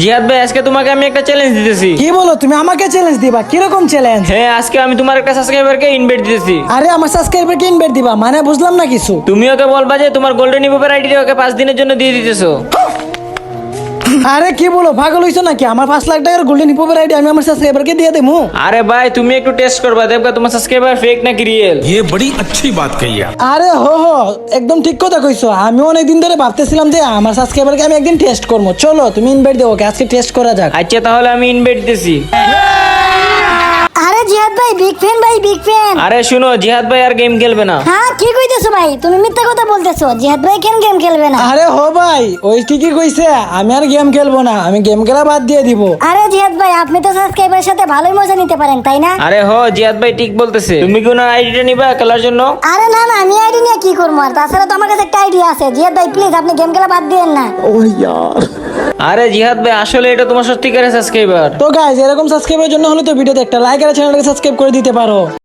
জিহাদ ভাই, আজকে তোমাকে আমি একটা চ্যালেঞ্জ দিতেছি। কি বলো তুমি আমাকে চ্যালেঞ্জ দিবা? কিরকম চ্যালেঞ্জ? হ্যাঁ, আজকে আমি তোমার একটা সাবস্ক্রাইবারকে ইনভাইট দিতেছি। আরে আমার সাবস্ক্রাইবারকে ইনভাইট দিবা মানে বুঝলাম না কিছু। তুমি ওকে বলবা যে তোমার গোল্ডেন ইভোপের আইডি ওকে 5 দিনের জন্য দিয়ে দিতেছো। আরে কি বলো, পাগল হইছো নাকি? আমার 5 লাখ টাকার গোল্ডেন হিপোপের আইডি আমি আমার সাবস্ক্রাইবারকে দিয়ে দেবো? আরে ভাই, তুমি একটু টেস্ট করবা, দেখবা তোমার সাবস্ক্রাইবার ফেক নাকি রিয়েল। ये बड़ी अच्छी बात कही आप। আরে হো একদম ঠিক কথা কইছো। আমি অনেকদিন ধরে ভাবতেছিলাম যে আমার সাবস্ক্রাইবারকে আমি একদিন টেস্ট করবো। চলো তুমি ইনভাইট দেবো, আজকে টেস্ট করা যাক। আচ্ছা, তাহলে আমি ইনভাইট দিতেছি। আরে জিহাদ ভাই বিগ ফ্যান ভাই, বিগ ফ্যান। আরে শুনো, জিহাদ ভাই আর গেম খেলবে না। হ্যাঁ কি কইতেছো ভাই? তুমি মিথ্যা কথা বলতেছো। জিহাদ ভাই কেন গেম খেলবে না? আরে হো ভাই, ওই ঠিকই কইছে। আমি আর গেম খেলবো না, আমি গেম খেলা বাদ দিয়ে দিব। আরে জিহাদ ভাই, আপনি তো সাবস্ক্রাইবারের সাথে ভালোই মজা নিতে পারেন, তাই না? আরে জিহাদ ভাই ঠিক বলতেছে। তুমি কি ওনার আইডিটা নিবা খেলার জন্য? আরে না না, আমি আইডি নিয়ে কি করবো? আর তাছাড়া তো আমার কাছে একটা আইডিয়া আছে। জিহাদ ভাই প্লিজ আপনি গেম খেলা বাদ দিয়েন না। আরে জিহাদ ভাই, আসলে এটা তোমার সত্যিকারের সাবস্ক্রাইবার। তো গাইজ, এরকম সাবস্ক্রাইবের জন্য হলে তো ভিডিওতে একটা লাইক আর চ্যানেলটাকে সাবস্ক্রাইব করে দিতে পারো।